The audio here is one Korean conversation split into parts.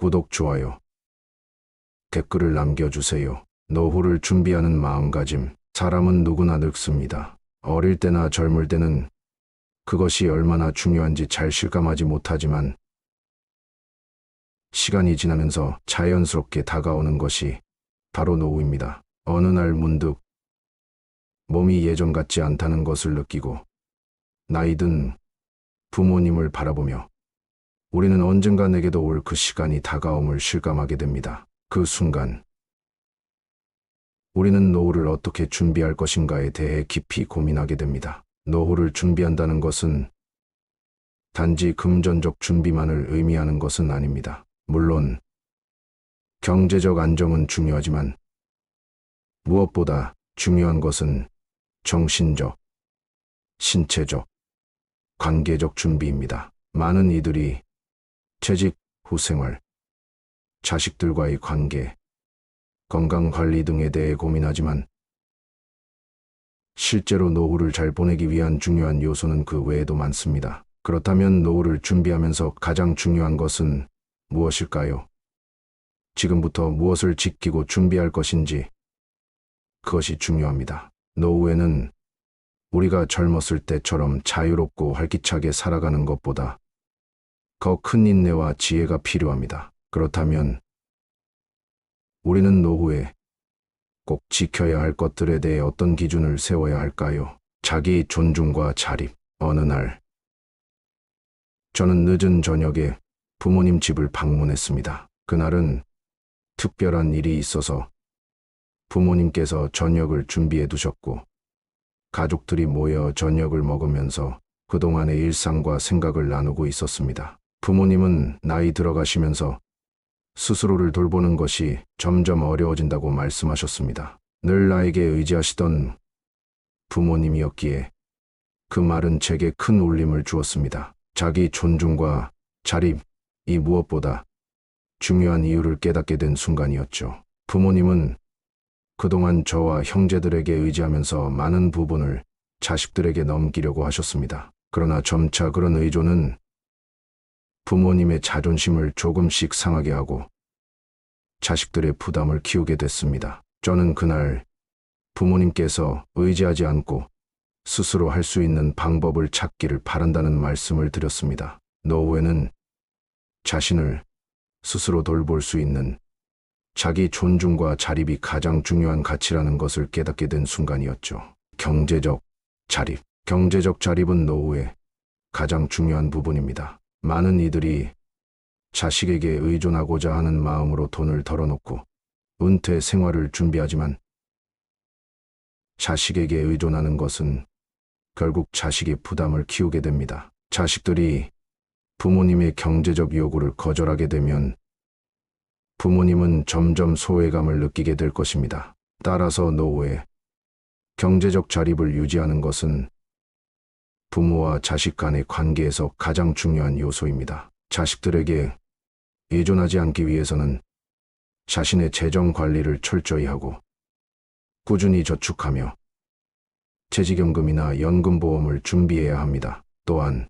구독, 좋아요, 댓글을 남겨주세요. 노후를 준비하는 마음가짐. 사람은 누구나 늙습니다. 어릴 때나 젊을 때는 그것이 얼마나 중요한지 잘 실감하지 못하지만 시간이 지나면서 자연스럽게 다가오는 것이 바로 노후입니다. 어느 날 문득 몸이 예전 같지 않다는 것을 느끼고 나이 든 부모님을 바라보며 우리는 언젠가 내게도 올 그 시간이 다가옴을 실감하게 됩니다. 그 순간 우리는 노후를 어떻게 준비할 것인가에 대해 깊이 고민하게 됩니다. 노후를 준비한다는 것은 단지 금전적 준비만을 의미하는 것은 아닙니다. 물론 경제적 안정은 중요하지만 무엇보다 중요한 것은 정신적, 신체적, 관계적 준비입니다. 많은 이들이 재직 후 생활, 자식들과의 관계, 건강관리 등에 대해 고민하지만 실제로 노후를 잘 보내기 위한 중요한 요소는 그 외에도 많습니다. 그렇다면 노후를 준비하면서 가장 중요한 것은 무엇일까요? 지금부터 무엇을 지키고 준비할 것인지 그것이 중요합니다. 노후에는 우리가 젊었을 때처럼 자유롭고 활기차게 살아가는 것보다 더 큰 인내와 지혜가 필요합니다. 그렇다면 우리는 노후에 꼭 지켜야 할 것들에 대해 어떤 기준을 세워야 할까요? 자기 존중과 자립. 어느 날 저는 늦은 저녁에 부모님 집을 방문했습니다. 그날은 특별한 일이 있어서 부모님께서 저녁을 준비해 두셨고 가족들이 모여 저녁을 먹으면서 그동안의 일상과 생각을 나누고 있었습니다. 부모님은 나이 들어가시면서 스스로를 돌보는 것이 점점 어려워진다고 말씀하셨습니다. 늘 나에게 의지하시던 부모님이었기에 그 말은 제게 큰 울림을 주었습니다. 자기 존중과 자립이 무엇보다 중요한 이유를 깨닫게 된 순간이었죠. 부모님은 그동안 저와 형제들에게 의지하면서 많은 부분을 자식들에게 넘기려고 하셨습니다. 그러나 점차 그런 의존은 부모님의 자존심을 조금씩 상하게 하고 자식들의 부담을 키우게 됐습니다. 저는 그날 부모님께서 의지하지 않고 스스로 할 수 있는 방법을 찾기를 바란다는 말씀을 드렸습니다. 노후에는 자신을 스스로 돌볼 수 있는 자기 존중과 자립이 가장 중요한 가치라는 것을 깨닫게 된 순간이었죠. 경제적 자립. 경제적 자립은 노후의 가장 중요한 부분입니다. 많은 이들이 자식에게 의존하고자 하는 마음으로 돈을 덜어놓고 은퇴 생활을 준비하지만 자식에게 의존하는 것은 결국 자식의 부담을 키우게 됩니다. 자식들이 부모님의 경제적 요구를 거절하게 되면 부모님은 점점 소외감을 느끼게 될 것입니다. 따라서 노후에 경제적 자립을 유지하는 것은 부모와 자식 간의 관계에서 가장 중요한 요소입니다. 자식들에게 의존하지 않기 위해서는 자신의 재정 관리를 철저히 하고 꾸준히 저축하며 퇴직연금이나 연금보험을 준비해야 합니다. 또한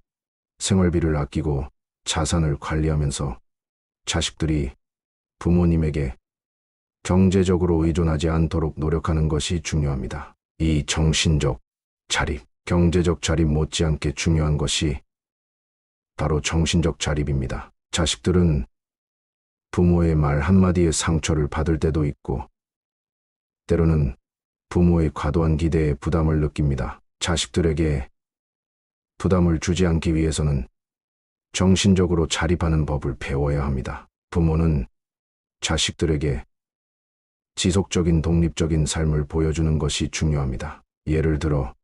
생활비를 아끼고 자산을 관리하면서 자식들이 부모님에게 경제적으로 의존하지 않도록 노력하는 것이 중요합니다. 이 정신적 자립, 경제적 자립 못지않게 중요한 것이 바로 정신적 자립입니다. 자식들은 부모의 말 한마디에 상처를 받을 때도 있고 때로는 부모의 과도한 기대에 부담을 느낍니다. 자식들에게 부담을 주지 않기 위해서는 정신적으로 자립하는 법을 배워야 합니다. 부모는 자식들에게 지속적인 독립적인 삶을 보여주는 것이 중요합니다. 예를 들어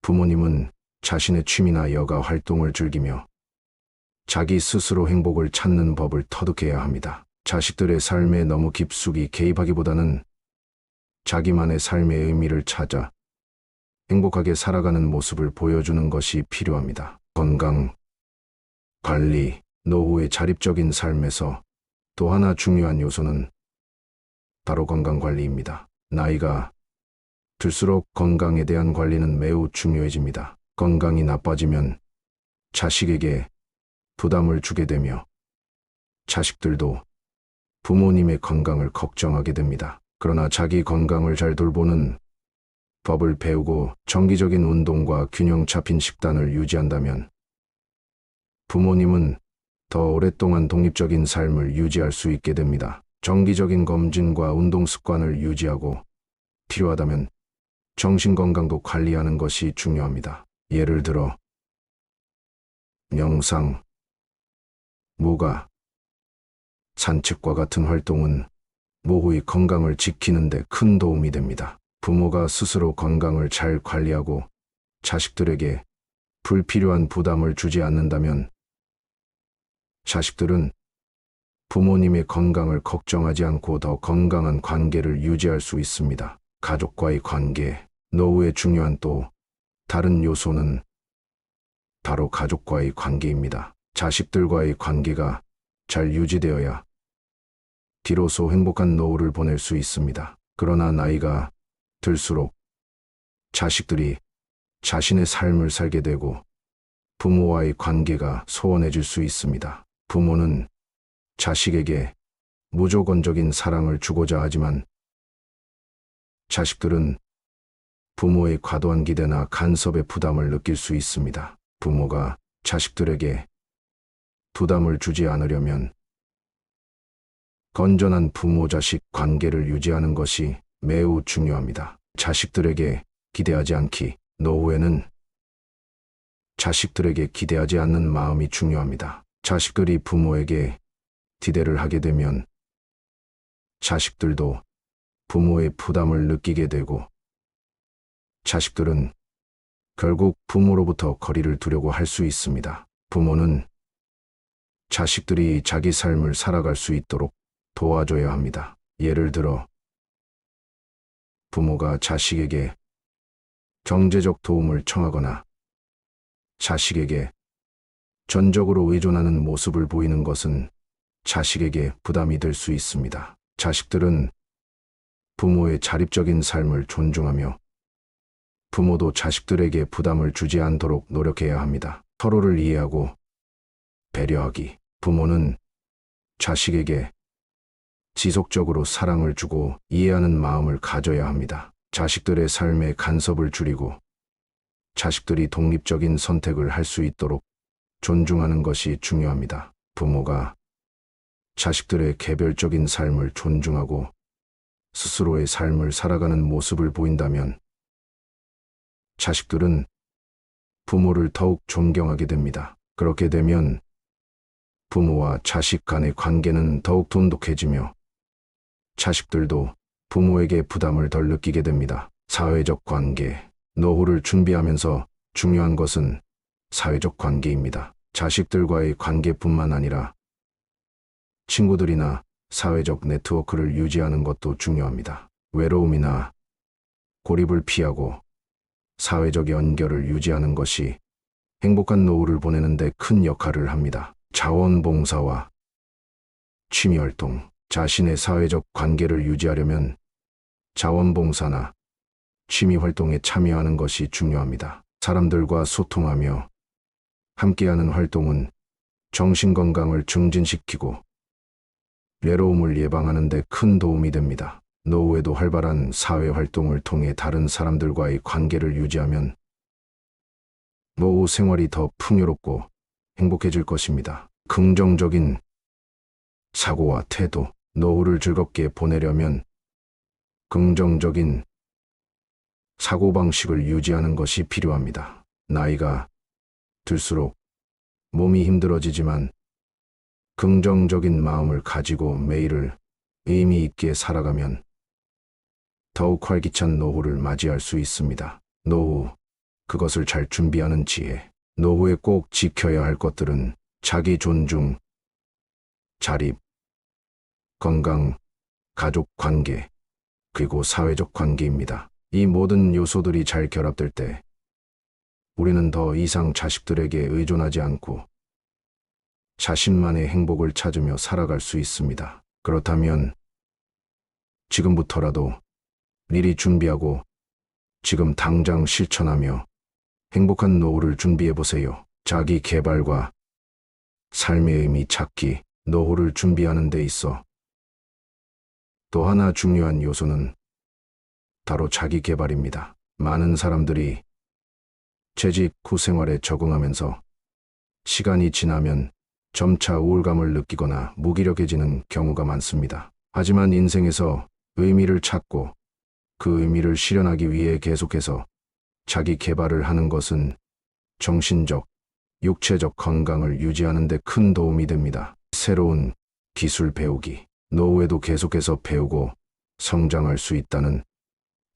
부모님은 자신의 취미나 여가 활동을 즐기며 자기 스스로 행복을 찾는 법을 터득해야 합니다. 자식들의 삶에 너무 깊숙이 개입하기보다는 자기만의 삶의 의미를 찾아 행복하게 살아가는 모습을 보여주는 것이 필요합니다. 건강, 관리, 노후의 자립적인 삶에서 또 하나 중요한 요소는 바로 건강관리입니다. 나이가 들수록 건강에 대한 관리는 매우 중요해집니다. 건강이 나빠지면 자식에게 부담을 주게 되며 자식들도 부모님의 건강을 걱정하게 됩니다. 그러나 자기 건강을 잘 돌보는 법을 배우고 정기적인 운동과 균형 잡힌 식단을 유지한다면 부모님은 더 오랫동안 독립적인 삶을 유지할 수 있게 됩니다. 정기적인 검진과 운동 습관을 유지하고 필요하다면 정신 건강도 관리하는 것이 중요합니다. 예를 들어 명상, 무가, 산책과 같은 활동은 노후의 건강을 지키는 데 큰 도움이 됩니다. 부모가 스스로 건강을 잘 관리하고 자식들에게 불필요한 부담을 주지 않는다면 자식들은 부모님의 건강을 걱정하지 않고 더 건강한 관계를 유지할 수 있습니다. 가족과의 관계, 노후의 중요한 또 다른 요소는 바로 가족과의 관계입니다. 자식들과의 관계가 잘 유지되어야 비로소 행복한 노후를 보낼 수 있습니다. 그러나 나이가 들수록 자식들이 자신의 삶을 살게 되고 부모와의 관계가 소원해질 수 있습니다. 부모는 자식에게 무조건적인 사랑을 주고자 하지만 자식들은 부모의 과도한 기대나 간섭의 부담을 느낄 수 있습니다. 부모가 자식들에게 부담을 주지 않으려면 건전한 부모-자식 관계를 유지하는 것이 매우 중요합니다. 자식들에게 기대하지 않기. 노후에는 자식들에게 기대하지 않는 마음이 중요합니다. 자식들이 부모에게 기대를 하게 되면 자식들도 부모의 부담을 느끼게 되고 자식들은 결국 부모로부터 거리를 두려고 할 수 있습니다. 부모는 자식들이 자기 삶을 살아갈 수 있도록 도와줘야 합니다. 예를 들어 부모가 자식에게 경제적 도움을 청하거나 자식에게 전적으로 의존하는 모습을 보이는 것은 자식에게 부담이 될 수 있습니다. 자식들은 부모의 자립적인 삶을 존중하며 부모도 자식들에게 부담을 주지 않도록 노력해야 합니다. 서로를 이해하고 배려하기. 부모는 자식에게 지속적으로 사랑을 주고 이해하는 마음을 가져야 합니다. 자식들의 삶에 간섭을 줄이고 자식들이 독립적인 선택을 할 수 있도록 존중하는 것이 중요합니다. 부모가 자식들의 개별적인 삶을 존중하고 스스로의 삶을 살아가는 모습을 보인다면 자식들은 부모를 더욱 존경하게 됩니다. 그렇게 되면 부모와 자식 간의 관계는 더욱 돈독해지며 자식들도 부모에게 부담을 덜 느끼게 됩니다. 사회적 관계. 노후를 준비하면서 중요한 것은 사회적 관계입니다. 자식들과의 관계뿐만 아니라 친구들이나 사회적 네트워크를 유지하는 것도 중요합니다. 외로움이나 고립을 피하고 사회적 연결을 유지하는 것이 행복한 노후를 보내는 데 큰 역할을 합니다. 자원봉사와 취미활동. 자신의 사회적 관계를 유지하려면 자원봉사나 취미활동에 참여하는 것이 중요합니다. 사람들과 소통하며 함께하는 활동은 정신건강을 증진시키고 외로움을 예방하는 데 큰 도움이 됩니다. 노후에도 활발한 사회활동을 통해 다른 사람들과의 관계를 유지하면 노후 생활이 더 풍요롭고 행복해질 것입니다. 긍정적인 사고와 태도. 노후를 즐겁게 보내려면 긍정적인 사고방식을 유지하는 것이 필요합니다. 나이가 들수록 몸이 힘들어지지만 긍정적인 마음을 가지고 매일을 의미 있게 살아가면 더욱 활기찬 노후를 맞이할 수 있습니다. 노후, 그것을 잘 준비하는 지혜. 노후에 꼭 지켜야 할 것들은 자기 존중, 자립, 건강, 가족 관계, 그리고 사회적 관계입니다. 이 모든 요소들이 잘 결합될 때 우리는 더 이상 자식들에게 의존하지 않고 자신만의 행복을 찾으며 살아갈 수 있습니다. 그렇다면 지금부터라도 미리 준비하고 지금 당장 실천하며 행복한 노후를 준비해 보세요. 자기 개발과 삶의 의미 찾기. 노후를 준비하는 데 있어 또 하나 중요한 요소는 바로 자기 개발입니다. 많은 사람들이 재직 후 생활에 적응하면서 시간이 지나면 점차 우울감을 느끼거나 무기력해지는 경우가 많습니다. 하지만 인생에서 의미를 찾고 그 의미를 실현하기 위해 계속해서 자기 개발을 하는 것은 정신적, 육체적 건강을 유지하는 데 큰 도움이 됩니다. 새로운 기술 배우기, 노후에도 계속해서 배우고 성장할 수 있다는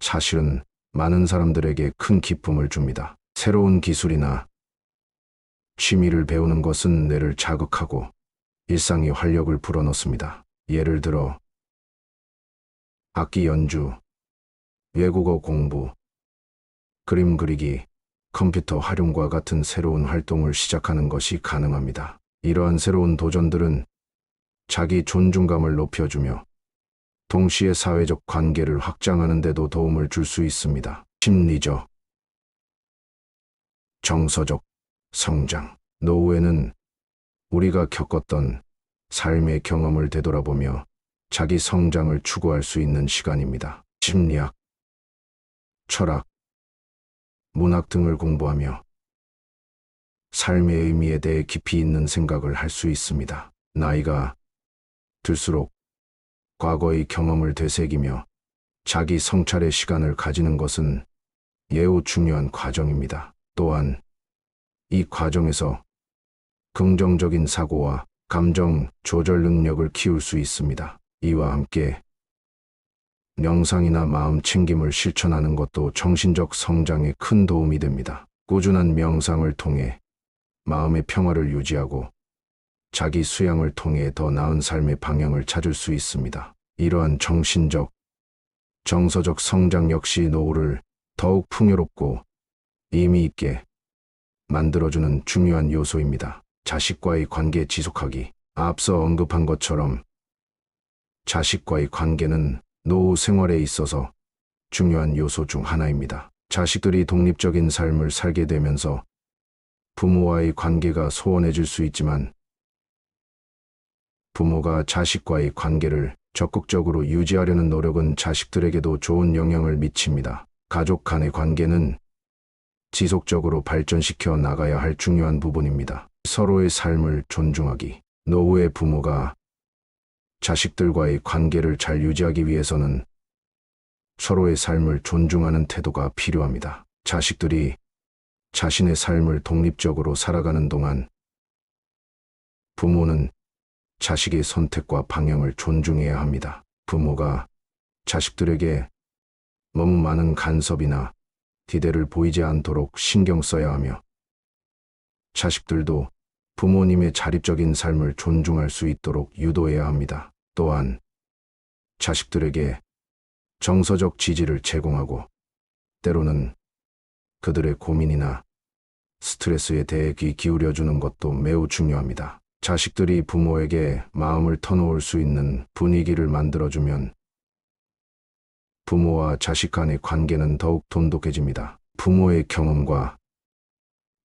사실은 많은 사람들에게 큰 기쁨을 줍니다. 새로운 기술이나 취미를 배우는 것은 뇌를 자극하고 일상의 활력을 불어넣습니다. 예를 들어 악기 연주, 외국어 공부, 그림 그리기, 컴퓨터 활용과 같은 새로운 활동을 시작하는 것이 가능합니다. 이러한 새로운 도전들은 자기 존중감을 높여주며 동시에 사회적 관계를 확장하는 데도 도움을 줄 수 있습니다. 심리적, 정서적 성장. 노후에는 우리가 겪었던 삶의 경험을 되돌아보며 자기 성장을 추구할 수 있는 시간입니다. 심리학, 철학, 문학 등을 공부하며 삶의 의미에 대해 깊이 있는 생각을 할 수 있습니다. 나이가 들수록 과거의 경험을 되새기며 자기 성찰의 시간을 가지는 것은 매우 중요한 과정입니다. 또한 이 과정에서 긍정적인 사고와 감정 조절 능력을 키울 수 있습니다. 이와 함께 명상이나 마음 챙김을 실천하는 것도 정신적 성장에 큰 도움이 됩니다. 꾸준한 명상을 통해 마음의 평화를 유지하고 자기 수양을 통해 더 나은 삶의 방향을 찾을 수 있습니다. 이러한 정신적, 정서적 성장 역시 노후를 더욱 풍요롭고 의미 있게 만들어주는 중요한 요소입니다. 자식과의 관계 지속하기. 앞서 언급한 것처럼 자식과의 관계는 노후 생활에 있어서 중요한 요소 중 하나입니다. 자식들이 독립적인 삶을 살게 되면서 부모와의 관계가 소원해질 수 있지만 부모가 자식과의 관계를 적극적으로 유지하려는 노력은 자식들에게도 좋은 영향을 미칩니다. 가족 간의 관계는 지속적으로 발전시켜 나가야 할 중요한 부분입니다. 서로의 삶을 존중하기. 노후의 부모가 자식들과의 관계를 잘 유지하기 위해서는 서로의 삶을 존중하는 태도가 필요합니다. 자식들이 자신의 삶을 독립적으로 살아가는 동안 부모는 자식의 선택과 방향을 존중해야 합니다. 부모가 자식들에게 너무 많은 간섭이나 기대를 보이지 않도록 신경 써야 하며 자식들도 부모님의 자립적인 삶을 존중할 수 있도록 유도해야 합니다. 또한 자식들에게 정서적 지지를 제공하고 때로는 그들의 고민이나 스트레스에 대해 귀 기울여주는 것도 매우 중요합니다. 자식들이 부모에게 마음을 터놓을 수 있는 분위기를 만들어주면 부모와 자식 간의 관계는 더욱 돈독해집니다. 부모의 경험과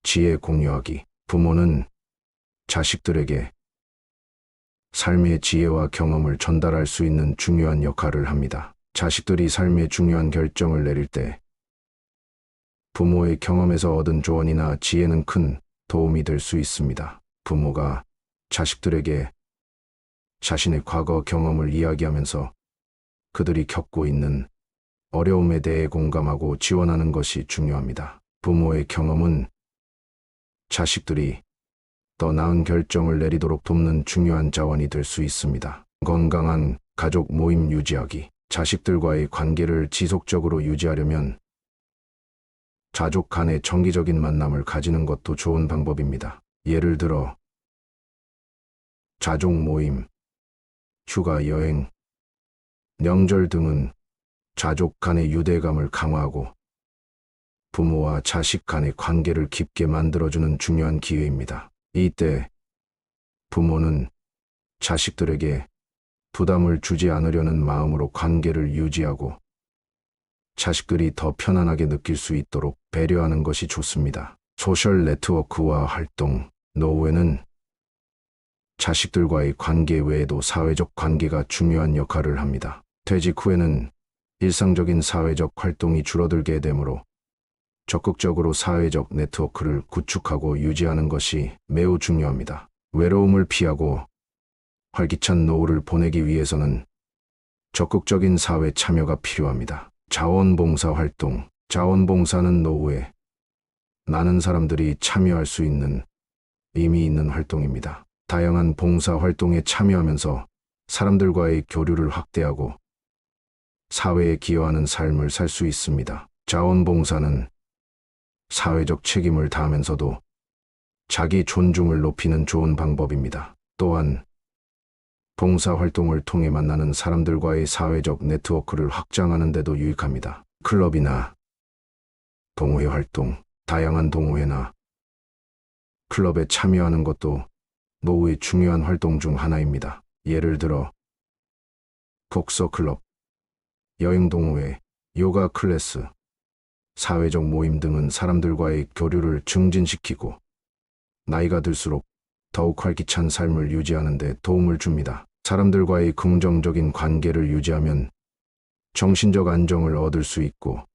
지혜 공유하기. 부모는 자식들에게 삶의 지혜와 경험을 전달할 수 있는 중요한 역할을 합니다. 자식들이 삶의 중요한 결정을 내릴 때 부모의 경험에서 얻은 조언이나 지혜는 큰 도움이 될 수 있습니다. 부모가 자식들에게 자신의 과거 경험을 이야기하면서 그들이 겪고 있는 어려움에 대해 공감하고 지원하는 것이 중요합니다. 부모의 경험은 자식들이 더 나은 결정을 내리도록 돕는 중요한 자원이 될 수 있습니다. 건강한 가족 모임 유지하기. 자식들과의 관계를 지속적으로 유지하려면 가족 간의 정기적인 만남을 가지는 것도 좋은 방법입니다. 예를 들어 가족 모임, 휴가 여행, 명절 등은 가족 간의 유대감을 강화하고 부모와 자식 간의 관계를 깊게 만들어주는 중요한 기회입니다. 이때 부모는 자식들에게 부담을 주지 않으려는 마음으로 관계를 유지하고 자식들이 더 편안하게 느낄 수 있도록 배려하는 것이 좋습니다. 소셜 네트워크와 활동. 노후에는 자식들과의 관계 외에도 사회적 관계가 중요한 역할을 합니다. 퇴직 후에는 일상적인 사회적 활동이 줄어들게 되므로 적극적으로 사회적 네트워크를 구축하고 유지하는 것이 매우 중요합니다. 외로움을 피하고 활기찬 노후를 보내기 위해서는 적극적인 사회 참여가 필요합니다. 자원봉사 활동. 자원봉사는 노후에 많은 사람들이 참여할 수 있는 의미 있는 활동입니다. 다양한 봉사 활동에 참여하면서 사람들과의 교류를 확대하고 사회에 기여하는 삶을 살 수 있습니다. 자원봉사는 사회적 책임을 다하면서도 자기 존중을 높이는 좋은 방법입니다. 또한 봉사활동을 통해 만나는 사람들과의 사회적 네트워크를 확장하는 데도 유익합니다. 클럽이나 동호회 활동, 다양한 동호회나 클럽에 참여하는 것도 노후의 중요한 활동 중 하나입니다. 예를 들어 독서 클럽, 여행 동호회, 요가 클래스, 사회적 모임 등은 사람들과의 교류를 증진시키고 나이가 들수록 더욱 활기찬 삶을 유지하는 데 도움을 줍니다. 사람들과의 긍정적인 관계를 유지하면 정신적 안정을 얻을 수 있고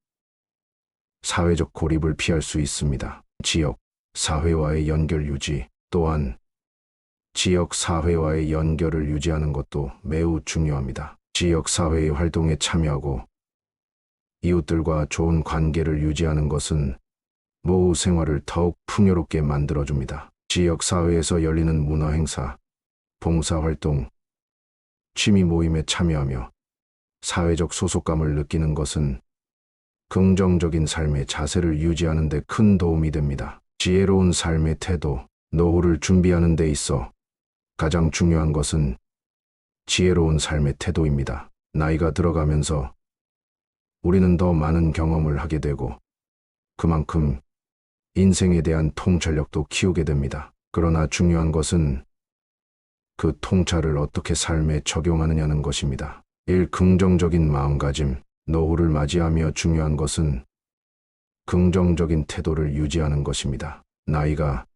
사회적 고립을 피할 수 있습니다. 지역, 사회와의 연결 유지. 또한 지역 사회와의 연결을 유지하는 것도 매우 중요합니다. 지역 사회의 활동에 참여하고 이웃들과 좋은 관계를 유지하는 것은 노후 생활을 더욱 풍요롭게 만들어줍니다. 지역 사회에서 열리는 문화 행사, 봉사 활동, 취미 모임에 참여하며 사회적 소속감을 느끼는 것은 긍정적인 삶의 자세를 유지하는 데 큰 도움이 됩니다. 지혜로운 삶의 태도. 노후를 준비하는 데 있어 가장 중요한 것은 지혜로운 삶의 태도입니다. 나이가 들어가면서 우리는 더 많은 경험을 하게 되고 그만큼 인생에 대한 통찰력도 키우게 됩니다. 그러나 중요한 것은 그 통찰을 어떻게 삶에 적용하느냐는 것입니다. 1. 긍정적인 마음가짐. 노후를 맞이하며 중요한 것은 긍정적인 태도를 유지하는 것입니다. 나이가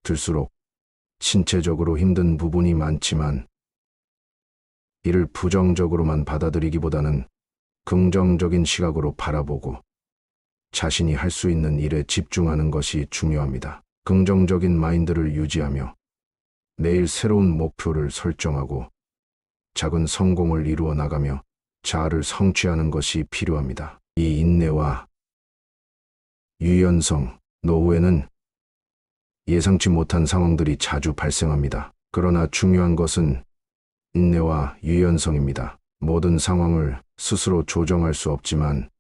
들수록 신체적으로 힘든 부분이 많지만 이를 부정적으로만 받아들이기보다는 긍정적인 시각으로 바라보고 자신이 할 수 있는 일에 집중하는 것이 중요합니다. 긍정적인 마인드를 유지하며 내일 새로운 목표를 설정하고 작은 성공을 이루어 나가며 자아를 성취하는 것이 필요합니다. 이 인내와 유연성. 노후에는 예상치 못한 상황들이 자주 발생합니다. 그러나 중요한 것은 인내와 유연성입니다. 모든 상황을 스스로 조정할 수 없지만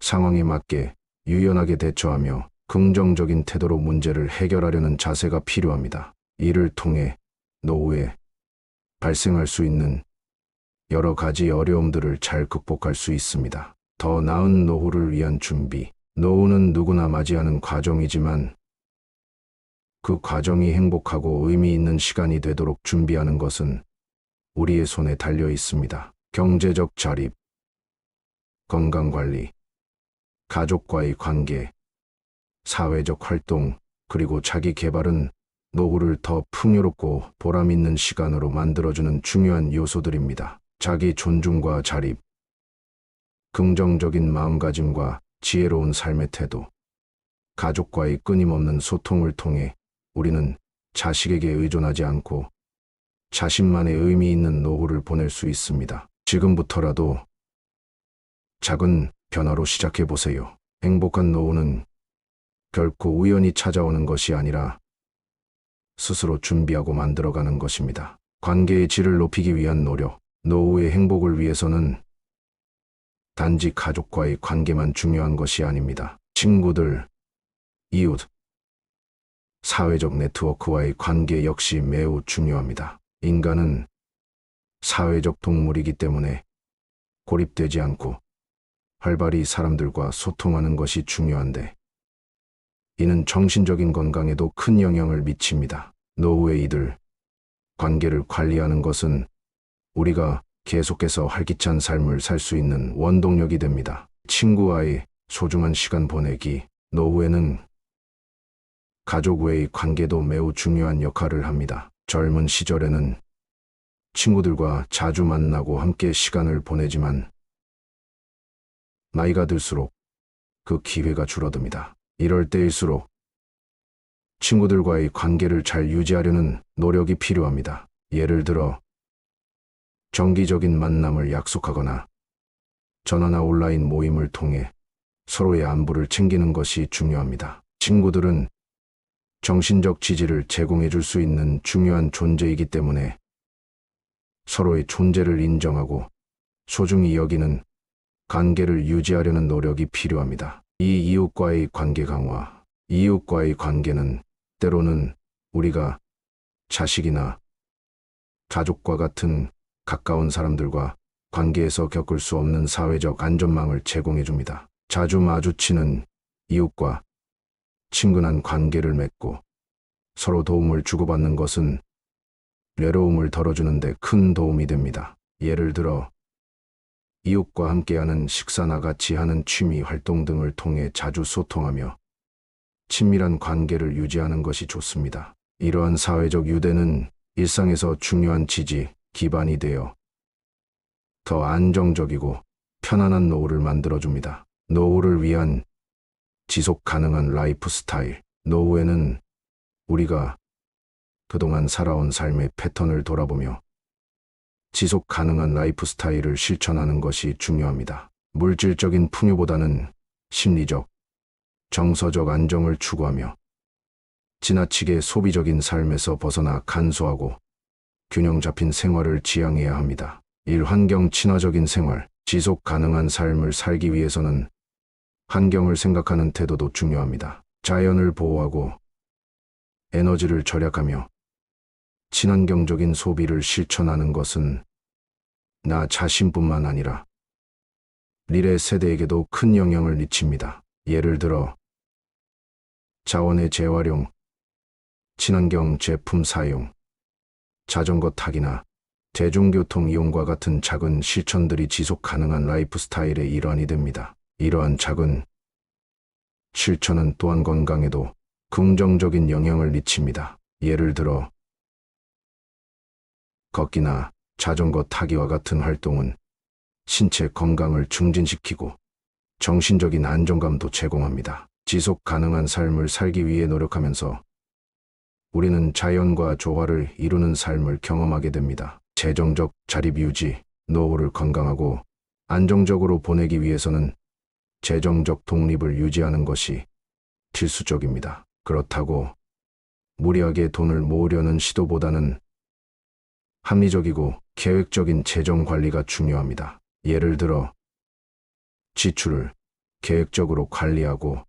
상황에 맞게 유연하게 대처하며 긍정적인 태도로 문제를 해결하려는 자세가 필요합니다. 이를 통해 노후에 발생할 수 있는 여러 가지 어려움들을 잘 극복할 수 있습니다. 더 나은 노후를 위한 준비. 노후는 누구나 맞이하는 과정이지만 그 과정이 행복하고 의미 있는 시간이 되도록 준비하는 것은 우리의 손에 달려 있습니다. 경제적 자립, 건강관리, 가족과의 관계, 사회적 활동, 그리고 자기 개발은 노후를 더 풍요롭고 보람 있는 시간으로 만들어주는 중요한 요소들입니다. 자기 존중과 자립, 긍정적인 마음가짐과 지혜로운 삶의 태도, 가족과의 끊임없는 소통을 통해 우리는 자식에게 의존하지 않고 자신만의 의미 있는 노후를 보낼 수 있습니다. 지금부터라도 작은 변화로 시작해 보세요. 행복한 노후는 결코 우연히 찾아오는 것이 아니라 스스로 준비하고 만들어가는 것입니다. 관계의 질을 높이기 위한 노력. 노후의 행복을 위해서는 단지 가족과의 관계만 중요한 것이 아닙니다. 친구들, 이웃, 사회적 네트워크와의 관계 역시 매우 중요합니다. 인간은 사회적 동물이기 때문에 고립되지 않고 활발히 사람들과 소통하는 것이 중요한데 이는 정신적인 건강에도 큰 영향을 미칩니다. 노후의 이들, 관계를 관리하는 것은 우리가 계속해서 활기찬 삶을 살 수 있는 원동력이 됩니다. 친구와의 소중한 시간 보내기. 노후에는 가족 외의 관계도 매우 중요한 역할을 합니다. 젊은 시절에는 친구들과 자주 만나고 함께 시간을 보내지만 나이가 들수록 그 기회가 줄어듭니다. 이럴 때일수록 친구들과의 관계를 잘 유지하려는 노력이 필요합니다. 예를 들어 정기적인 만남을 약속하거나 전화나 온라인 모임을 통해 서로의 안부를 챙기는 것이 중요합니다. 친구들은 정신적 지지를 제공해 줄 수 있는 중요한 존재이기 때문에 서로의 존재를 인정하고 소중히 여기는 관계를 유지하려는 노력이 필요합니다. 이웃과의 관계 강화. 이웃과의 관계는 때로는 우리가 자식이나 가족과 같은 가까운 사람들과 관계에서 겪을 수 없는 사회적 안전망을 제공해 줍니다. 자주 마주치는 이웃과 친근한 관계를 맺고 서로 도움을 주고받는 것은 외로움을 덜어주는 데 큰 도움이 됩니다. 예를 들어 이웃과 함께하는 식사나 같이 하는 취미 활동 등을 통해 자주 소통하며 친밀한 관계를 유지하는 것이 좋습니다. 이러한 사회적 유대는 일상에서 중요한 지지, 기반이 되어 더 안정적이고 편안한 노후를 만들어줍니다. 노후를 위한 지속 가능한 라이프 스타일. 노후에는 우리가 그동안 살아온 삶의 패턴을 돌아보며 지속 가능한 라이프 스타일을 실천하는 것이 중요합니다. 물질적인 풍요보다는 심리적, 정서적 안정을 추구하며 지나치게 소비적인 삶에서 벗어나 간소하고 균형 잡힌 생활을 지향해야 합니다. 일환경 친화적인 생활, 지속 가능한 삶을 살기 위해서는 환경을 생각하는 태도도 중요합니다. 자연을 보호하고 에너지를 절약하며 친환경적인 소비를 실천하는 것은 나 자신뿐만 아니라 미래 세대에게도 큰 영향을 미칩니다. 예를 들어 자원의 재활용, 친환경 제품 사용, 자전거 타기나 대중교통 이용과 같은 작은 실천들이 지속 가능한 라이프 스타일의 일환이 됩니다. 이러한 작은 실천은 또한 건강에도 긍정적인 영향을 미칩니다. 예를 들어 걷기나 자전거 타기와 같은 활동은 신체 건강을 증진시키고 정신적인 안정감도 제공합니다. 지속 가능한 삶을 살기 위해 노력하면서 우리는 자연과 조화를 이루는 삶을 경험하게 됩니다. 재정적 자립 유지, 노후를 건강하고 안정적으로 보내기 위해서는 재정적 독립을 유지하는 것이 필수적입니다. 그렇다고 무리하게 돈을 모으려는 시도보다는 합리적이고 계획적인 재정 관리가 중요합니다. 예를 들어 지출을 계획적으로 관리하고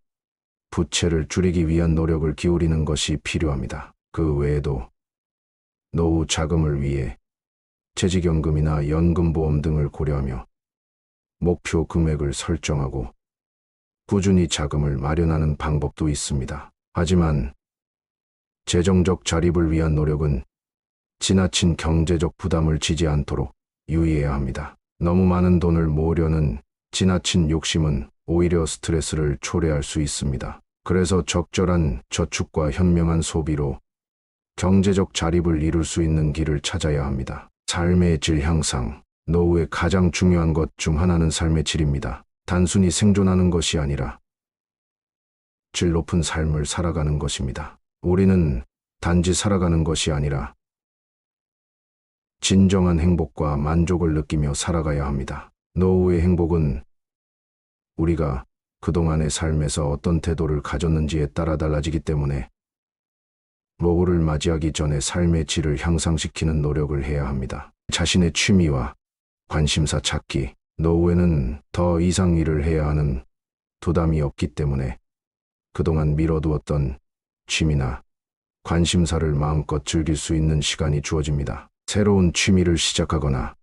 부채를 줄이기 위한 노력을 기울이는 것이 필요합니다. 그 외에도 노후 자금을 위해 퇴직연금이나 연금보험 등을 고려하며 목표 금액을 설정하고 꾸준히 자금을 마련하는 방법도 있습니다. 하지만 재정적 자립을 위한 노력은 지나친 경제적 부담을 지지 않도록 유의해야 합니다. 너무 많은 돈을 모으려는 지나친 욕심은 오히려 스트레스를 초래할 수 있습니다. 그래서 적절한 저축과 현명한 소비로 경제적 자립을 이룰 수 있는 길을 찾아야 합니다. 삶의 질 향상, 노후의 가장 중요한 것 중 하나는 삶의 질입니다. 단순히 생존하는 것이 아니라 질 높은 삶을 살아가는 것입니다. 우리는 단지 살아가는 것이 아니라 진정한 행복과 만족을 느끼며 살아가야 합니다. 노후의 행복은 우리가 그동안의 삶에서 어떤 태도를 가졌는지에 따라 달라지기 때문에 노후를 맞이하기 전에 삶의 질을 향상시키는 노력을 해야 합니다. 자신의 취미와 관심사 찾기, 노후에는 더 이상 일을 해야 하는 부담이 없기 때문에 그동안 미뤄두었던 취미나 관심사를 마음껏 즐길 수 있는 시간이 주어집니다. 새로운 취미를 시작하거나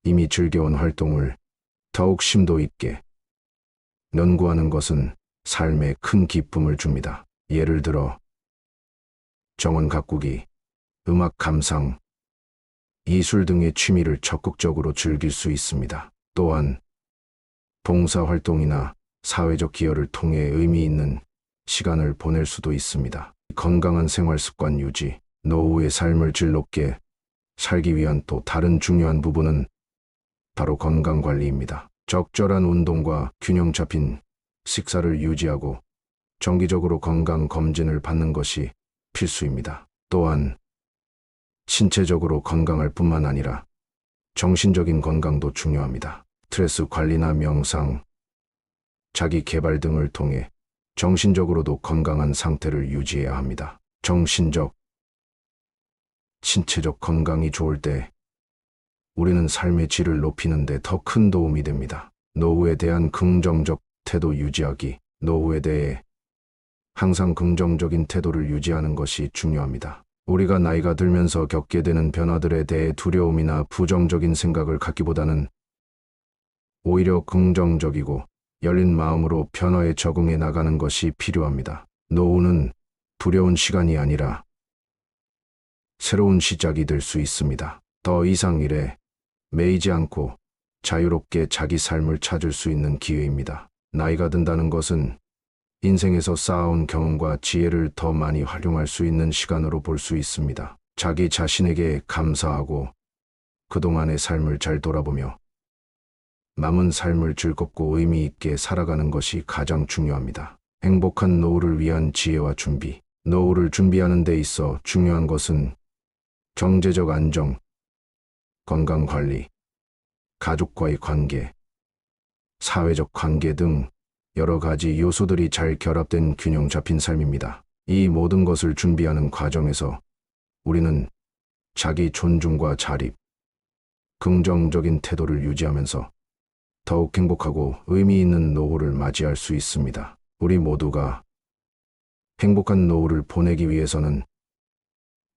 이미 즐겨온 활동을 더욱 심도 있게 연구하는 것은 삶에 큰 기쁨을 줍니다. 예를 들어 정원 가꾸기, 음악 감상, 이술 등의 취미를 적극적으로 즐길 수 있습니다. 또한 봉사활동이나 사회적 기여를 통해 의미 있는 시간을 보낼 수도 있습니다. 건강한 생활 습관 유지, 노후의 삶을 질 높게 살기 위한 또 다른 중요한 부분은 바로 건강관리입니다. 적절한 운동과 균형 잡힌 식사를 유지하고 정기적으로 건강검진을 받는 것이 필수입니다. 또한 신체적으로 건강할 뿐만 아니라 정신적인 건강도 중요합니다. 스트레스 관리나 명상, 자기 개발 등을 통해 정신적으로도 건강한 상태를 유지해야 합니다. 정신적, 신체적 건강이 좋을 때 우리는 삶의 질을 높이는 데 더 큰 도움이 됩니다. 노후에 대한 긍정적 태도 유지하기. 노후에 대해 항상 긍정적인 태도를 유지하는 것이 중요합니다. 우리가 나이가 들면서 겪게 되는 변화들에 대해 두려움이나 부정적인 생각을 갖기보다는 오히려 긍정적이고 열린 마음으로 변화에 적응해 나가는 것이 필요합니다. 노후는 두려운 시간이 아니라 새로운 시작이 될 수 있습니다. 더 이상 일에 매이지 않고 자유롭게 자기 삶을 찾을 수 있는 기회입니다. 나이가 든다는 것은 인생에서 쌓아온 경험과 지혜를 더 많이 활용할 수 있는 시간으로 볼 수 있습니다. 자기 자신에게 감사하고 그동안의 삶을 잘 돌아보며 남은 삶을 즐겁고 의미 있게 살아가는 것이 가장 중요합니다. 행복한 노후를 위한 지혜와 준비. 노후를 준비하는 데 있어 중요한 것은 경제적 안정, 건강관리, 가족과의 관계, 사회적 관계 등 여러 가지 요소들이 잘 결합된 균형 잡힌 삶입니다. 이 모든 것을 준비하는 과정에서 우리는 자기 존중과 자립, 긍정적인 태도를 유지하면서 더욱 행복하고 의미 있는 노후를 맞이할 수 있습니다. 우리 모두가 행복한 노후를 보내기 위해서는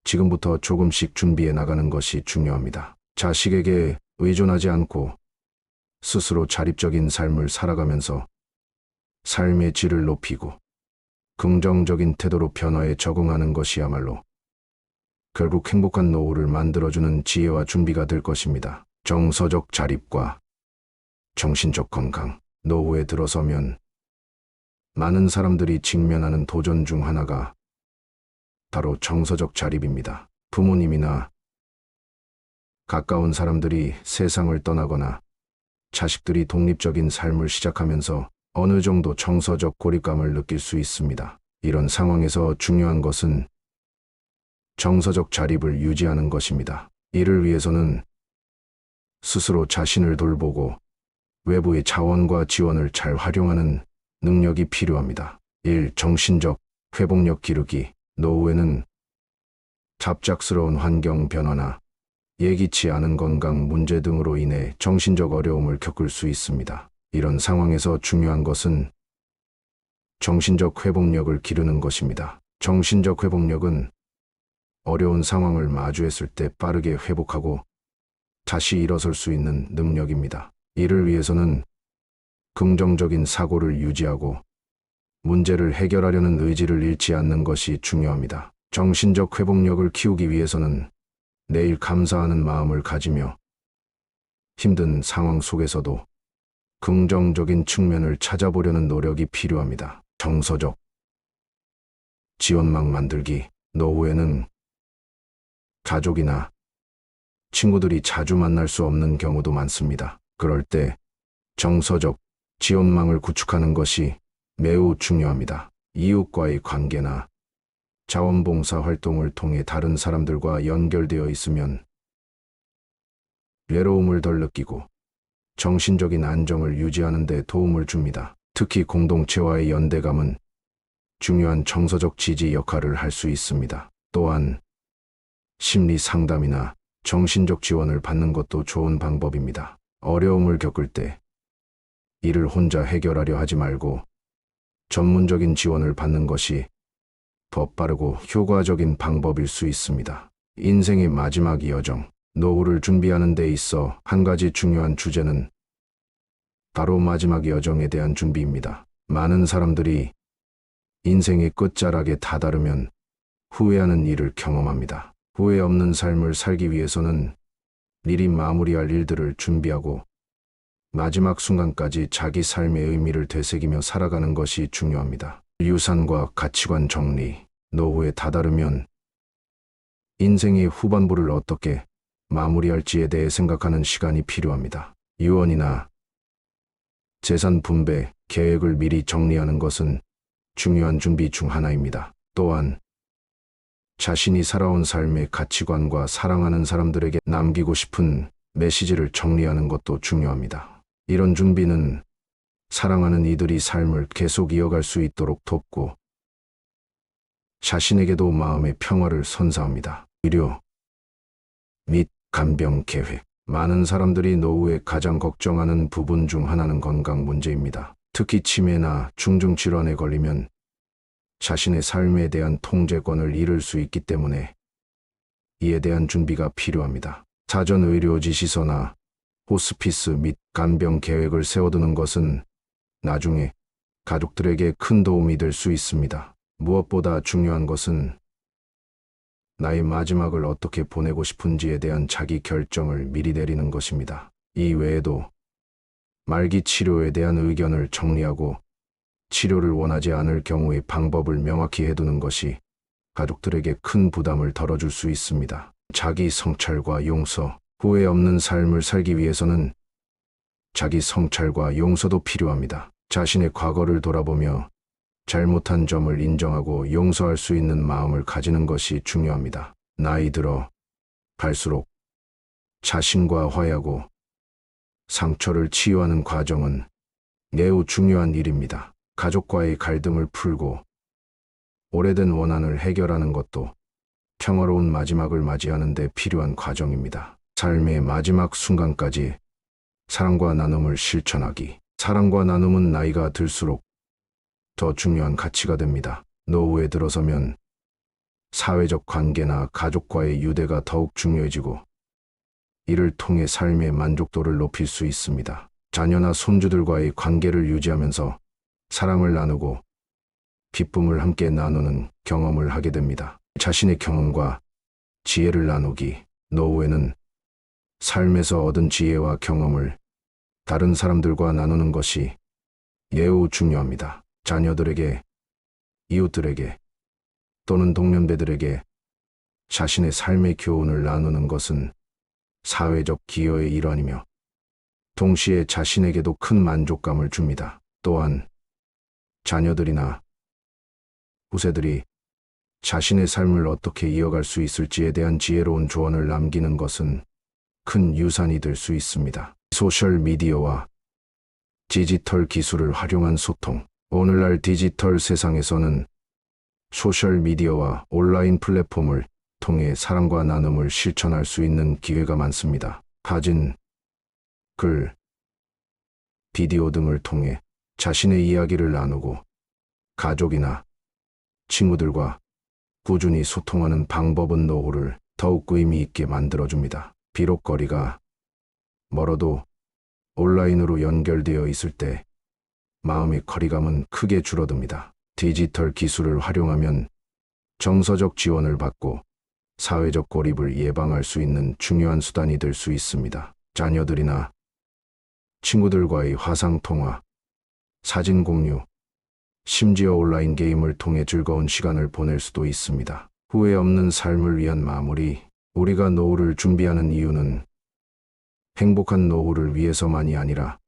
지금부터 조금씩 준비해 나가는 것이 중요합니다. 자식에게 의존하지 않고 스스로 자립적인 삶을 살아가면서 삶의 질을 높이고 긍정적인 태도로 변화에 적응하는 것이야말로 결국 행복한 노후를 만들어주는 지혜와 준비가 될 것입니다. 정서적 자립과 정신적 건강. 노후에 들어서면 많은 사람들이 직면하는 도전 중 하나가 바로 정서적 자립입니다. 부모님이나 가까운 사람들이 세상을 떠나거나 자식들이 독립적인 삶을 시작하면서 어느 정도 정서적 고립감을 느낄 수 있습니다. 이런 상황에서 중요한 것은 정서적 자립을 유지하는 것입니다. 이를 위해서는 스스로 자신을 돌보고 외부의 자원과 지원을 잘 활용하는 능력이 필요합니다. 1. 정신적 회복력 기르기. 노후에는 갑작스러운 환경 변화나 예기치 않은 건강 문제 등으로 인해 정신적 어려움을 겪을 수 있습니다. 이런 상황에서 중요한 것은 정신적 회복력을 기르는 것입니다. 정신적 회복력은 어려운 상황을 마주했을 때 빠르게 회복하고 다시 일어설 수 있는 능력입니다. 이를 위해서는 긍정적인 사고를 유지하고 문제를 해결하려는 의지를 잃지 않는 것이 중요합니다. 정신적 회복력을 키우기 위해서는 내일 감사하는 마음을 가지며 힘든 상황 속에서도 긍정적인 측면을 찾아보려는 노력이 필요합니다. 정서적 지원망 만들기. 노후에는 가족이나 친구들이 자주 만날 수 없는 경우도 많습니다. 그럴 때 정서적 지원망을 구축하는 것이 매우 중요합니다. 이웃과의 관계나 자원봉사 활동을 통해 다른 사람들과 연결되어 있으면 외로움을 덜 느끼고 정신적인 안정을 유지하는 데 도움을 줍니다. 특히 공동체와의 연대감은 중요한 정서적 지지 역할을 할 수 있습니다. 또한 심리 상담이나 정신적 지원을 받는 것도 좋은 방법입니다. 어려움을 겪을 때 이를 혼자 해결하려 하지 말고 전문적인 지원을 받는 것이 더 빠르고 효과적인 방법일 수 있습니다. 인생의 마지막 여정. 노후를 준비하는 데 있어 한 가지 중요한 주제는 바로 마지막 여정에 대한 준비입니다. 많은 사람들이 인생의 끝자락에 다다르면 후회하는 일을 경험합니다. 후회 없는 삶을 살기 위해서는 미리 마무리할 일들을 준비하고 마지막 순간까지 자기 삶의 의미를 되새기며 살아가는 것이 중요합니다. 유산과 가치관 정리. 노후에 다다르면 인생의 후반부를 어떻게 마무리할지에 대해 생각하는 시간이 필요합니다. 유언이나 재산 분배 계획을 미리 정리하는 것은 중요한 준비 중 하나입니다. 또한 자신이 살아온 삶의 가치관과 사랑하는 사람들에게 남기고 싶은 메시지를 정리하는 것도 중요합니다. 이런 준비는 사랑하는 이들이 삶을 계속 이어갈 수 있도록 돕고 자신에게도 마음의 평화를 선사합니다. 의료 및 간병 계획. 많은 사람들이 노후에 가장 걱정하는 부분 중 하나는 건강 문제입니다. 특히 치매나 중증질환에 걸리면 자신의 삶에 대한 통제권을 잃을 수 있기 때문에 이에 대한 준비가 필요합니다. 사전 의료 지시서나 호스피스 및 간병 계획을 세워두는 것은 나중에 가족들에게 큰 도움이 될 수 있습니다. 무엇보다 중요한 것은 나의 마지막을 어떻게 보내고 싶은지에 대한 자기 결정을 미리 내리는 것입니다. 이 외에도 말기 치료에 대한 의견을 정리하고 치료를 원하지 않을 경우의 방법을 명확히 해두는 것이 가족들에게 큰 부담을 덜어줄 수 있습니다. 자기 성찰과 용서. 후회 없는 삶을 살기 위해서는 자기 성찰과 용서도 필요합니다. 자신의 과거를 돌아보며 잘못한 점을 인정하고 용서할 수 있는 마음을 가지는 것이 중요합니다. 나이 들어 갈수록 자신과 화해하고 상처를 치유하는 과정은 매우 중요한 일입니다. 가족과의 갈등을 풀고 오래된 원한을 해결하는 것도 평화로운 마지막을 맞이하는 데 필요한 과정입니다. 삶의 마지막 순간까지 사랑과 나눔을 실천하기. 사랑과 나눔은 나이가 들수록 더 중요한 가치가 됩니다. 노후에 들어서면 사회적 관계나 가족과의 유대가 더욱 중요해지고 이를 통해 삶의 만족도를 높일 수 있습니다. 자녀나 손주들과의 관계를 유지하면서 사랑을 나누고 기쁨을 함께 나누는 경험을 하게 됩니다. 자신의 경험과 지혜를 나누기. 노후에는 삶에서 얻은 지혜와 경험을 다른 사람들과 나누는 것이 매우 중요합니다. 자녀들에게, 이웃들에게 또는 동년배들에게 자신의 삶의 교훈을 나누는 것은 사회적 기여의 일환이며 동시에 자신에게도 큰 만족감을 줍니다. 또한 자녀들이나 후세들이 자신의 삶을 어떻게 이어갈 수 있을지에 대한 지혜로운 조언을 남기는 것은 큰 유산이 될 수 있습니다. 소셜미디어와 디지털 기술을 활용한 소통. 오늘날 디지털 세상에서는 소셜미디어와 온라인 플랫폼을 통해 사랑과 나눔을 실천할 수 있는 기회가 많습니다. 사진, 글, 비디오 등을 통해 자신의 이야기를 나누고 가족이나 친구들과 꾸준히 소통하는 방법은 노후를 더욱 의미 있게 만들어줍니다. 비록 거리가 멀어도 온라인으로 연결되어 있을 때 마음의 거리감은 크게 줄어듭니다. 디지털 기술을 활용하면 정서적 지원을 받고 사회적 고립을 예방할 수 있는 중요한 수단이 될 수 있습니다. 자녀들이나 친구들과의 화상통화, 사진 공유, 심지어 온라인 게임을 통해 즐거운 시간을 보낼 수도 있습니다. 후회 없는 삶을 위한 마무리. 우리가 노후를 준비하는 이유는 행복한 노후를 위해서만이 아니라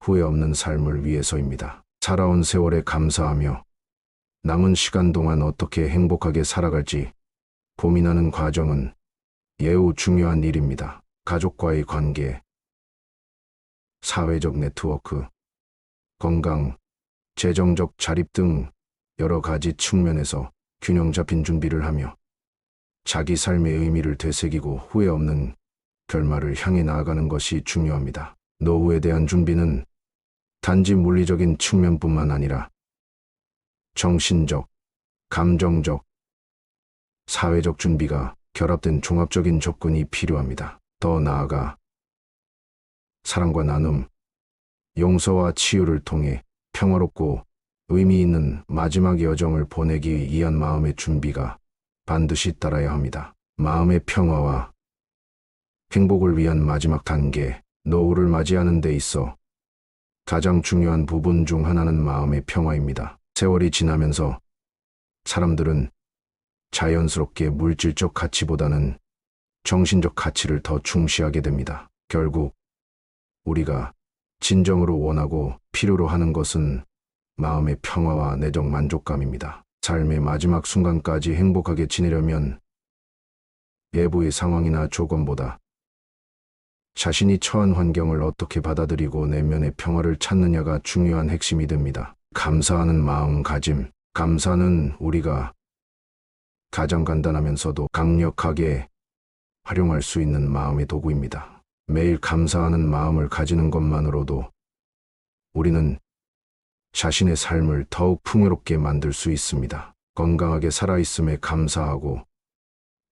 후회 없는 삶을 위해서입니다. 살아온 세월에 감사하며 남은 시간 동안 어떻게 행복하게 살아갈지 고민하는 과정은 매우 중요한 일입니다. 가족과의 관계, 사회적 네트워크, 건강, 재정적 자립 등 여러 가지 측면에서 균형 잡힌 준비를 하며 자기 삶의 의미를 되새기고 후회 없는 결말을 향해 나아가는 것이 중요합니다. 노후에 대한 준비는 단지 물리적인 측면뿐만 아니라 정신적, 감정적, 사회적 준비가 결합된 종합적인 접근이 필요합니다. 더 나아가 사랑과 나눔, 용서와 치유를 통해 평화롭고 의미 있는 마지막 여정을 보내기 위한 마음의 준비가 반드시 따라야 합니다. 마음의 평화와 행복을 위한 마지막 단계. 노후를 맞이하는 데 있어 가장 중요한 부분 중 하나는 마음의 평화입니다. 세월이 지나면서 사람들은 자연스럽게 물질적 가치보다는 정신적 가치를 더 중시하게 됩니다. 결국 우리가 진정으로 원하고 필요로 하는 것은 마음의 평화와 내적 만족감입니다. 삶의 마지막 순간까지 행복하게 지내려면 외부의 상황이나 조건보다 자신이 처한 환경을 어떻게 받아들이고 내면의 평화를 찾느냐가 중요한 핵심이 됩니다. 감사하는 마음가짐. 감사는 우리가 가장 간단하면서도 강력하게 활용할 수 있는 마음의 도구입니다. 매일 감사하는 마음을 가지는 것만으로도 우리는 자신의 삶을 더욱 풍요롭게 만들 수 있습니다. 건강하게 살아있음에 감사하고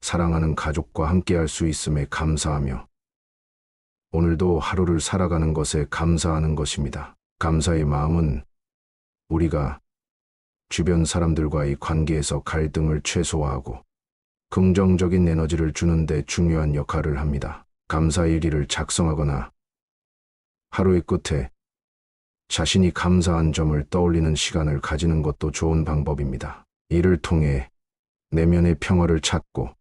사랑하는 가족과 함께할 수 있음에 감사하며 오늘도 하루를 살아가는 것에 감사하는 것입니다. 감사의 마음은 우리가 주변 사람들과의 관계에서 갈등을 최소화하고 긍정적인 에너지를 주는 데 중요한 역할을 합니다. 감사 일기를 작성하거나 하루의 끝에 자신이 감사한 점을 떠올리는 시간을 가지는 것도 좋은 방법입니다. 이를 통해 내면의 평화를 찾고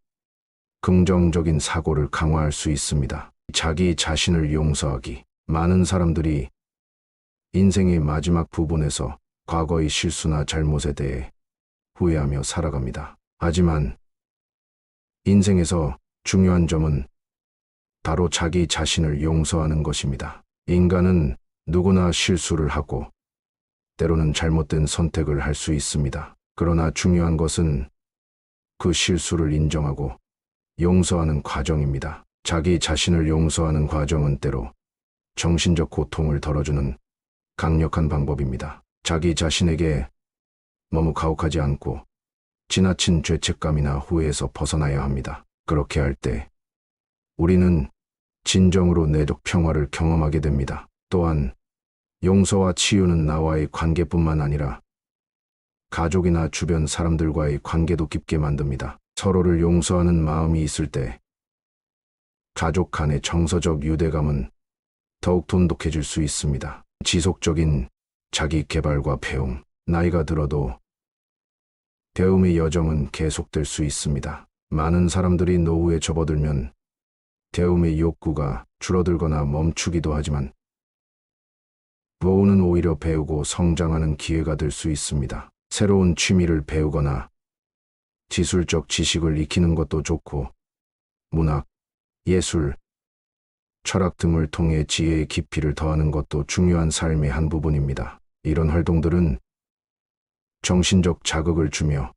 긍정적인 사고를 강화할 수 있습니다. 자기 자신을 용서하기. 많은 사람들이 인생의 마지막 부분에서 과거의 실수나 잘못에 대해 후회하며 살아갑니다. 하지만 인생에서 중요한 점은 바로 자기 자신을 용서하는 것입니다. 인간은 누구나 실수를 하고 때로는 잘못된 선택을 할 수 있습니다. 그러나 중요한 것은 그 실수를 인정하고 용서하는 과정입니다. 자기 자신을 용서하는 과정은 때로 정신적 고통을 덜어주는 강력한 방법입니다. 자기 자신에게 너무 가혹하지 않고 지나친 죄책감이나 후회에서 벗어나야 합니다. 그렇게 할 때 우리는 진정으로 내적 평화를 경험하게 됩니다. 또한 용서와 치유는 나와의 관계뿐만 아니라 가족이나 주변 사람들과의 관계도 깊게 만듭니다. 서로를 용서하는 마음이 있을 때 가족 간의 정서적 유대감은 더욱 돈독해질 수 있습니다. 지속적인 자기 개발과 배움. 나이가 들어도 배움의 여정은 계속될 수 있습니다. 많은 사람들이 노후에 접어들면 배움의 욕구가 줄어들거나 멈추기도 하지만 노후는 오히려 배우고 성장하는 기회가 될 수 있습니다. 새로운 취미를 배우거나 기술적 지식을 익히는 것도 좋고 문학, 예술, 철학 등을 통해 지혜의 깊이를 더하는 것도 중요한 삶의 한 부분입니다. 이런 활동들은 정신적 자극을 주며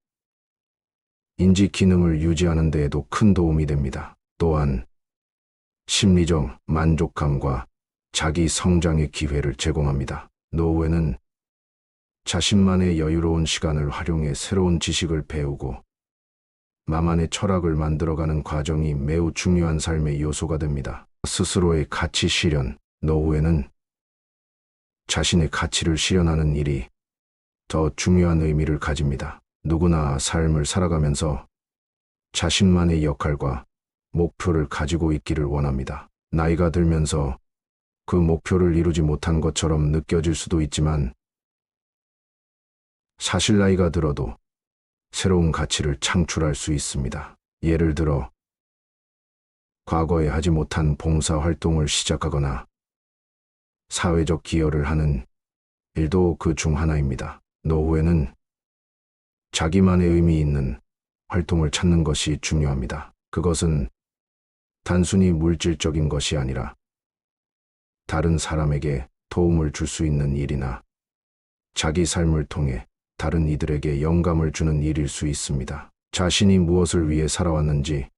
인지 기능을 유지하는 데에도 큰 도움이 됩니다. 또한 심리적 만족감과 자기 성장의 기회를 제공합니다. 노후에는 자신만의 여유로운 시간을 활용해 새로운 지식을 배우고 나만의 철학을 만들어가는 과정이 매우 중요한 삶의 요소가 됩니다. 스스로의 가치 실현. 노후에는 자신의 가치를 실현하는 일이 더 중요한 의미를 가집니다. 누구나 삶을 살아가면서 자신만의 역할과 목표를 가지고 있기를 원합니다. 나이가 들면서 그 목표를 이루지 못한 것처럼 느껴질 수도 있지만 사실 나이가 들어도 새로운 가치를 창출할 수 있습니다. 예를 들어 과거에 하지 못한 봉사 활동을 시작하거나 사회적 기여를 하는 일도 그 중 하나입니다. 노후에는 자기만의 의미 있는 활동을 찾는 것이 중요합니다. 그것은 단순히 물질적인 것이 아니라 다른 사람에게 도움을 줄 수 있는 일이나 자기 삶을 통해 다른 이들에게 영감을 주는 일일 수 있습니다. 자신이 무엇을 위해 살아왔는지,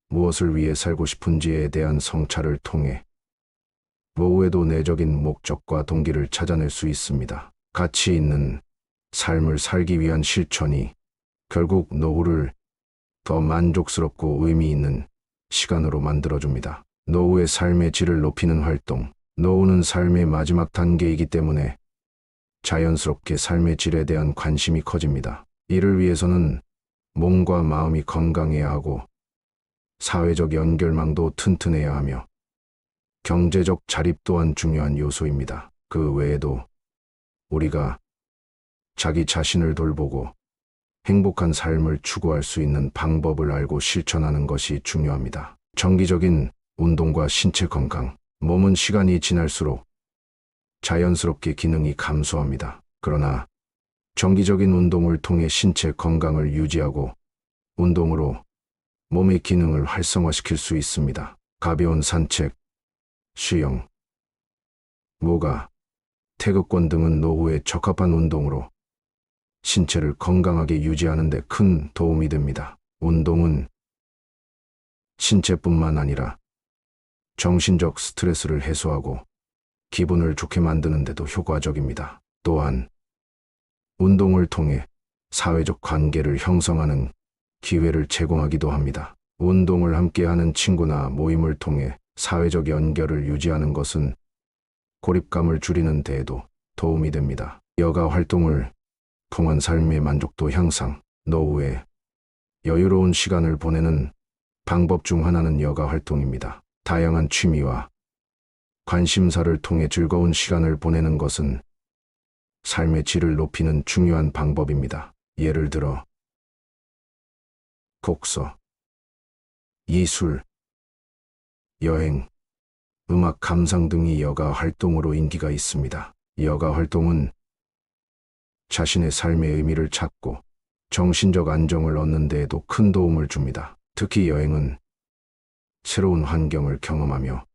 무엇을 위해 살고 싶은지에 대한 성찰을 통해 노후에도 내적인 목적과 동기를 찾아낼 수 있습니다. 가치 있는 삶을 살기 위한 실천이 결국 노후를 더 만족스럽고 의미 있는 시간으로 만들어줍니다. 노후의 삶의 질을 높이는 활동. 노후는 삶의 마지막 단계이기 때문에 자연스럽게 삶의 질에 대한 관심이 커집니다. 이를 위해서는 몸과 마음이 건강해야 하고 사회적 연결망도 튼튼해야 하며 경제적 자립 또한 중요한 요소입니다. 그 외에도 우리가 자기 자신을 돌보고 행복한 삶을 추구할 수 있는 방법을 알고 실천하는 것이 중요합니다. 정기적인 운동과 신체 건강. 몸은 시간이 지날수록 자연스럽게 기능이 감소합니다. 그러나 정기적인 운동을 통해 신체 건강을 유지하고 운동으로 몸의 기능을 활성화시킬 수 있습니다. 가벼운 산책, 수영, 요가, 태극권 등은 노후에 적합한 운동으로 신체를 건강하게 유지하는 데 큰 도움이 됩니다. 운동은 신체뿐만 아니라 정신적 스트레스를 해소하고 기분을 좋게 만드는 데도 효과적입니다. 또한 운동을 통해 사회적 관계를 형성하는 기회를 제공하기도 합니다. 운동을 함께하는 친구나 모임을 통해 사회적 연결을 유지하는 것은 고립감을 줄이는 데에도 도움이 됩니다. 여가 활동을 통한 삶의 만족도 향상. 노후에 여유로운 시간을 보내는 방법 중 하나는 여가 활동입니다. 다양한 취미와 관심사를 통해 즐거운 시간을 보내는 것은 삶의 질을 높이는 중요한 방법입니다. 예를 들어 독서, 예술, 여행, 음악 감상 등이 여가 활동으로 인기가 있습니다. 여가 활동은 자신의 삶의 의미를 찾고 정신적 안정을 얻는 데에도 큰 도움을 줍니다. 특히 여행은 새로운 환경을 경험하며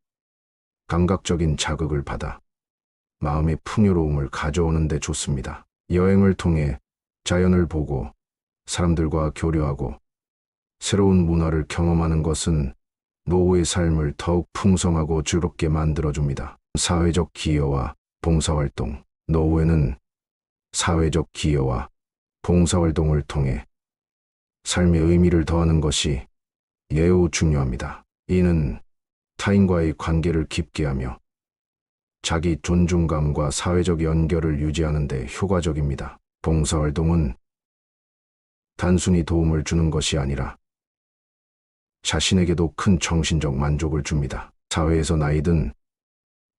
감각적인 자극을 받아 마음의 풍요로움을 가져오는 데 좋습니다. 여행을 통해 자연을 보고 사람들과 교류하고 새로운 문화를 경험하는 것은 노후의 삶을 더욱 풍성하고 즐겁게 만들어줍니다. 사회적 기여와 봉사활동. 노후에는 사회적 기여와 봉사활동을 통해 삶의 의미를 더하는 것이 매우 중요합니다. 이는 타인과의 관계를 깊게 하며 자기 존중감과 사회적 연결을 유지하는 데 효과적입니다. 봉사활동은 단순히 도움을 주는 것이 아니라 자신에게도 큰 정신적 만족을 줍니다. 사회에서 나이 든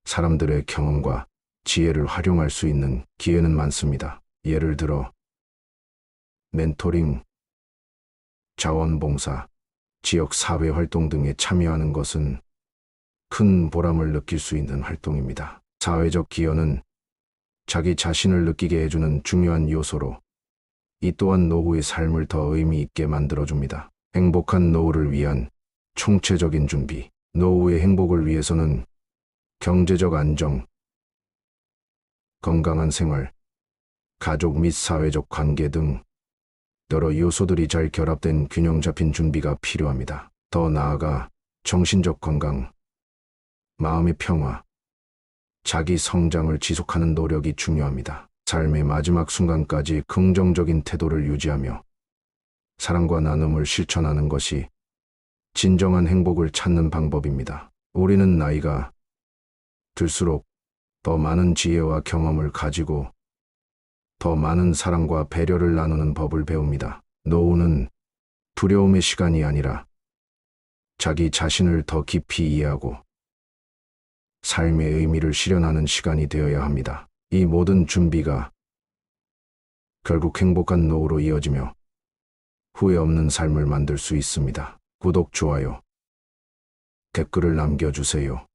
사람들의 경험과 지혜를 활용할 수 있는 기회는 많습니다. 예를 들어 멘토링, 자원봉사, 지역사회활동 등에 참여하는 것은 큰 보람을 느낄 수 있는 활동입니다. 사회적 기여는 자기 자신을 느끼게 해주는 중요한 요소로 이 또한 노후의 삶을 더 의미 있게 만들어줍니다. 행복한 노후를 위한 총체적인 준비. 노후의 행복을 위해서는 경제적 안정, 건강한 생활, 가족 및 사회적 관계 등 여러 요소들이 잘 결합된 균형 잡힌 준비가 필요합니다. 더 나아가 정신적 건강, 마음의 평화, 자기 성장을 지속하는 노력이 중요합니다. 삶의 마지막 순간까지 긍정적인 태도를 유지하며 사랑과 나눔을 실천하는 것이 진정한 행복을 찾는 방법입니다. 우리는 나이가 들수록 더 많은 지혜와 경험을 가지고 더 많은 사랑과 배려를 나누는 법을 배웁니다. 노후는 두려움의 시간이 아니라 자기 자신을 더 깊이 이해하고 삶의 의미를 실현하는 시간이 되어야 합니다. 이 모든 준비가 결국 행복한 노후로 이어지며 후회 없는 삶을 만들 수 있습니다. 구독, 좋아요, 댓글을 남겨주세요.